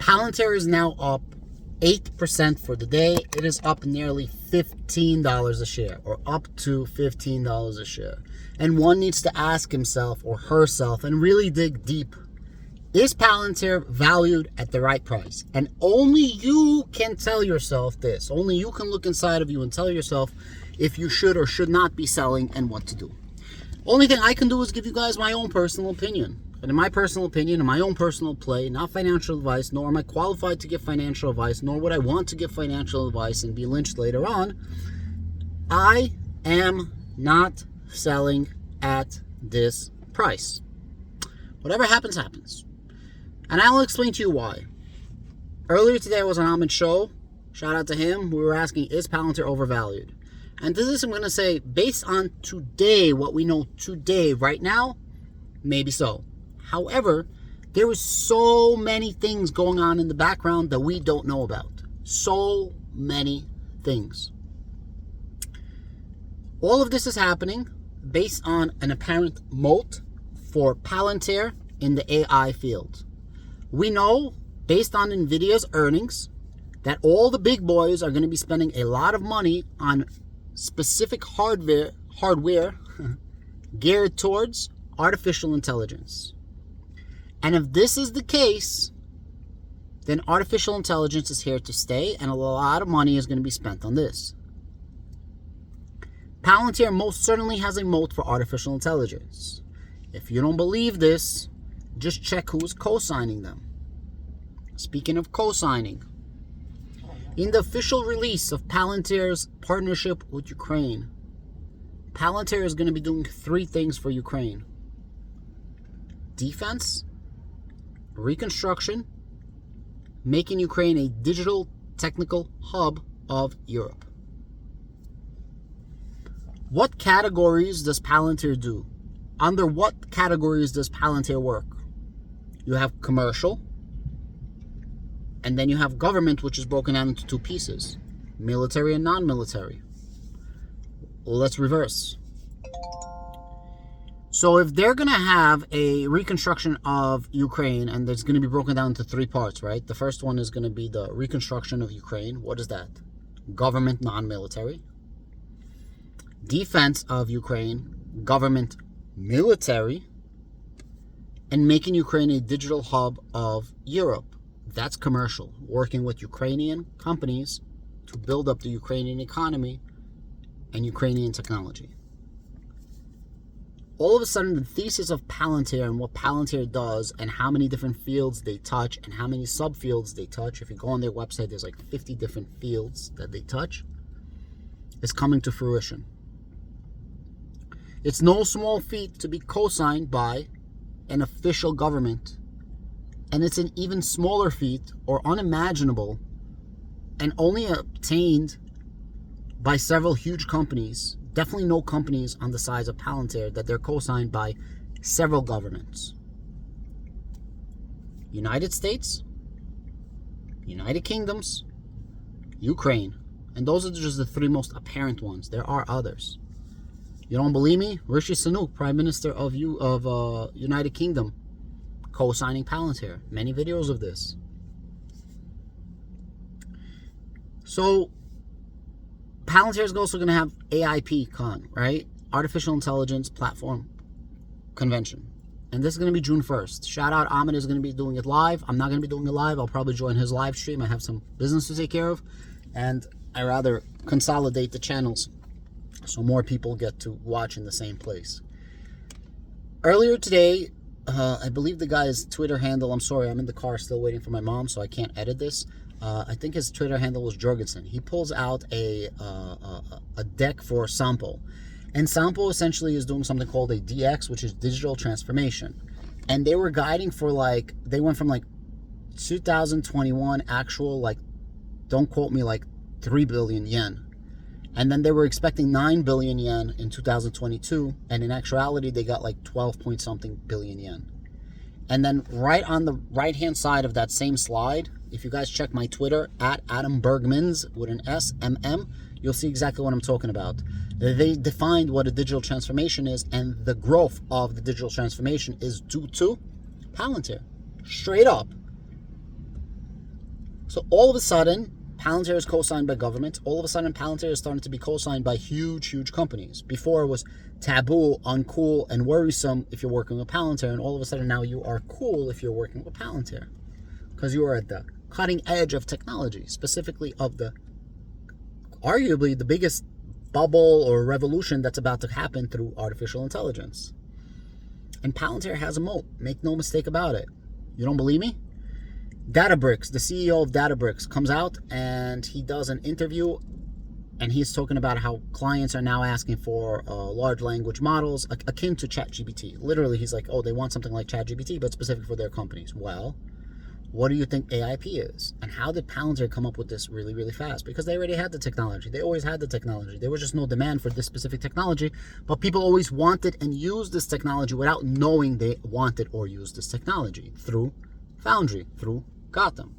Palantir is now up 8% for the day. It is up nearly $15 a share, or up to $15 a share. And one needs to ask himself or herself and really dig deep. Is Palantir valued at the right price? And only you can tell yourself this. Only you can look inside of you and tell yourself if you should or should not be selling and what to do. Only thing I can do is give you guys my own personal opinion. And in my personal opinion, in my own personal play, not financial advice, nor am I qualified to give financial advice, nor would I want to give financial advice and be lynched later on, I am not selling at this price. Whatever happens, happens. And I'll explain to you why. Earlier today, I was on Ahmed's show. Shout out to him. We were asking, is Palantir overvalued? And to this, I'm going to say, based on today, what we know today, right now, maybe so. However, there is so many things going on in the background that we don't know about. So many things. All of this is happening based on an apparent moat for Palantir in the AI field. We know, based on NVIDIA's earnings, that all the big boys are going to be spending a lot of money on specific hardware geared towards artificial intelligence. And if this is the case, then artificial intelligence is here to stay, and a lot of money is going to be spent on this. Palantir most certainly has a moat for artificial intelligence. If you don't believe this, just check who's co-signing them. Speaking of co-signing, in the official release of Palantir's partnership with Ukraine, Palantir is going to be doing 3 things for Ukraine: defense, reconstruction, making Ukraine a digital technical hub of Europe. What categories does Palantir do? Under what categories does Palantir work? You have commercial, and then you have government, which is broken down into 2 pieces: military and non-military. Let's reverse. So if they're going to have a reconstruction of Ukraine, and it's going to be broken down into 3 parts, right? The first one is going to be the reconstruction of Ukraine. What is that? Government, non-military. Defense of Ukraine, government, military. And making Ukraine a digital hub of Europe. That's commercial. Working with Ukrainian companies to build up the Ukrainian economy and Ukrainian technology. All of a sudden, the thesis of Palantir and what Palantir does and how many different fields they touch and how many subfields they touch, if you go on their website, there's like 50 different fields that they touch, is coming to fruition. It's no small feat to be co-signed by an official government, and it's an even smaller feat or unimaginable and only obtained by several huge companies. Definitely no companies on the size of Palantir that they're co-signed by several governments. United States, United Kingdoms, Ukraine. And those are just the 3 most apparent ones. There are others. You don't believe me? Rishi Sunak, Prime Minister of United Kingdom, co-signing Palantir. Many videos of this. So Palantir is also going to have AIP Con, right? Artificial Intelligence Platform Convention. And this is going to be June 1st. Shout out, Ahmed is going to be doing it live. I'm not going to be doing it live. I'll probably join his live stream. I have some business to take care of. And I rather consolidate the channels so more people get to watch in the same place. Earlier today, I believe the guy's Twitter handle, I'm sorry, I'm in the car still waiting for my mom, so I can't edit this. I think his Twitter handle was Jorgensen. He pulls out a deck for Sampo. And Sampo essentially is doing something called a DX, which is digital transformation. And they were guiding for they went from 2021 actual, don't quote me, 3 billion yen. And then they were expecting 9 billion yen in 2022. And in actuality, they got 12 point something billion yen. And then right on the right-hand side of that same slide, if you guys check my Twitter, at Adam Bergmans with an S, MM, you'll see exactly what I'm talking about. They defined what a digital transformation is, and the growth of the digital transformation is due to Palantir. Straight up. So all of a sudden, Palantir is co-signed by government. All of a sudden, Palantir is starting to be co-signed by huge companies. Before it was taboo, uncool, and worrisome if you're working with Palantir, and all of a sudden now you are cool if you're working with Palantir, because you are at the cutting edge of technology, specifically of the arguably the biggest bubble or revolution that's about to happen through artificial intelligence. And Palantir has a moat. Make no mistake about it. You don't believe me? Databricks, the CEO of Databricks, comes out and he does an interview, and he's talking about how clients are now asking for large language models akin to ChatGPT. Literally, he's like, oh, they want something like ChatGPT, but specific for their companies. Well, what do you think AIP is? And how did Palantir come up with this really fast? Because they already had the technology. They always had the technology. There was just no demand for this specific technology, but people always wanted and used this technology without knowing they wanted or used this technology through Foundry, through Gotham.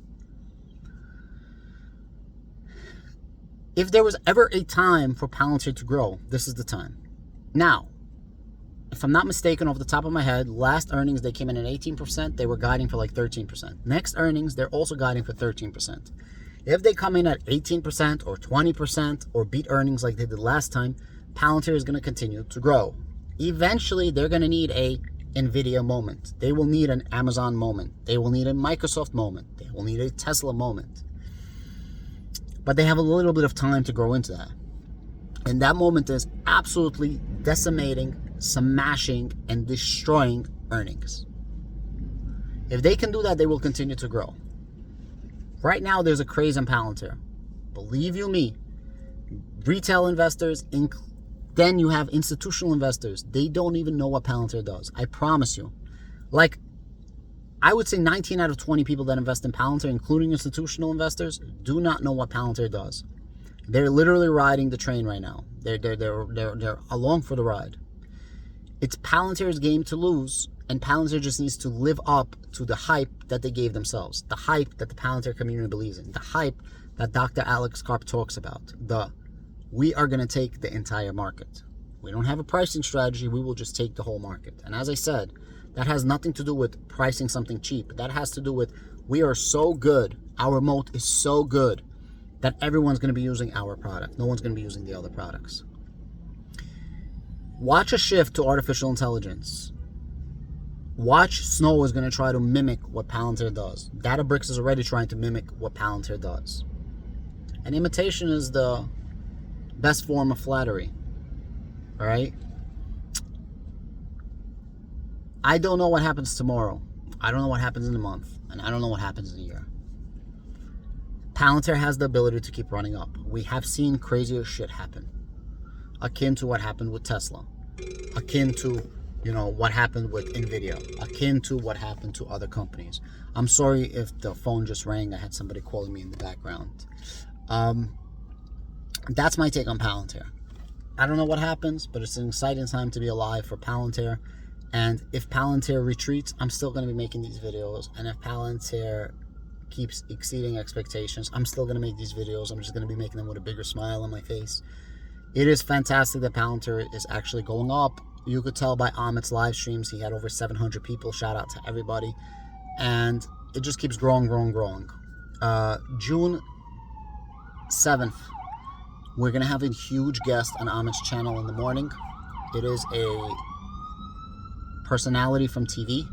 If there was ever a time for Palantir to grow, this is the time. Now, if I'm not mistaken, off the top of my head, last earnings, they came in at 18%. They were guiding for like 13%. Next earnings, they're also guiding for 13%. If they come in at 18% or 20% or beat earnings like they did last time, Palantir is going to continue to grow. Eventually, they're going to need a NVIDIA moment. They will need an Amazon moment. They will need a Microsoft moment. They will need a Tesla moment. But they have a little bit of time to grow into that. And that moment is absolutely decimating, smashing, and destroying earnings. If they can do that, they will continue to grow. Right now, there's a craze in Palantir. Believe you me, retail investors, then you have institutional investors. They don't even know what Palantir does. I promise you. Like, I would say 19 out of 20 people that invest in Palantir, including institutional investors, do not know what Palantir does. They're literally riding the train right now. They're along for the ride. It's Palantir's game to lose, and Palantir just needs to live up to the hype that they gave themselves, the hype that the Palantir community believes in, the hype that Dr. Alex Karp talks about. We are going to take the entire market. We don't have a pricing strategy. We will just take the whole market. And as I said, that has nothing to do with pricing something cheap. That has to do with we are so good, our moat is so good, that everyone's going to be using our product. No one's going to be using the other products. Watch a shift to artificial intelligence. Watch Snow is going to try to mimic what Palantir does. Databricks is already trying to mimic what Palantir does. And imitation is the best form of flattery. All right? I don't know what happens tomorrow. I don't know what happens in a month. And I don't know what happens in a year. Palantir has the ability to keep running up. We have seen crazier shit happen. Akin to what happened with Tesla. Akin to, what happened with NVIDIA. Akin to what happened to other companies. I'm sorry if the phone just rang. I had somebody calling me in the background. That's my take on Palantir. I don't know what happens, but it's an exciting time to be alive for Palantir. And if Palantir retreats, I'm still going to be making these videos. And if Palantir keeps exceeding expectations, I'm still going to make these videos. I'm just going to be making them with a bigger smile on my face. It is fantastic that Palantir is actually going up. You could tell by Amit's live streams, he had over 700 people. Shout out to everybody. And it just keeps growing. June 7th, we're going to have a huge guest on Amit's channel in the morning. It is a personality from TV.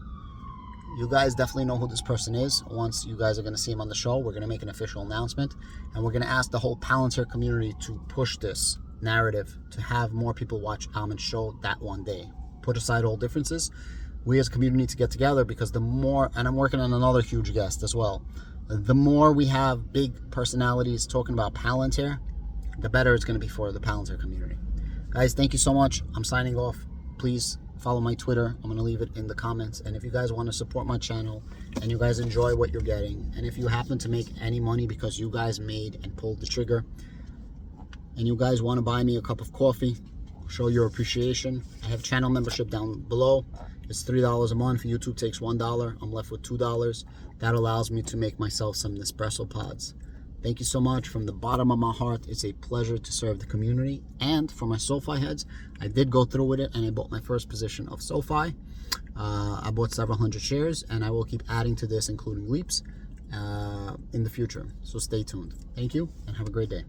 You guys definitely know who this person is. Once you guys are going to see him on the show, we're going to make an official announcement, and we're going to ask the whole Palantir community to push this narrative to have more people watch Amit's show that one day. Put aside all differences. We as a community need to get together, because the more, and I'm working on another huge guest as well, the more we have big personalities talking about Palantir, the better it's going to be for the Palantir community. Guys, thank you so much. I'm signing off. Please follow my Twitter. I'm going to leave it in the comments. And if you guys want to support my channel and you guys enjoy what you're getting, and if you happen to make any money because you guys made and pulled the trigger, and you guys want to buy me a cup of coffee, show your appreciation, I have channel membership down below. It's $3 a month. YouTube takes $1. I'm left with $2. That allows me to make myself some Nespresso pods. Thank you so much. From the bottom of my heart, it's a pleasure to serve the community. And for my SoFi heads, I did go through with it, and I bought my first position of SoFi. I bought several hundred shares, and I will keep adding to this, including Leaps. in the future. So stay tuned. Thank you and have a great day.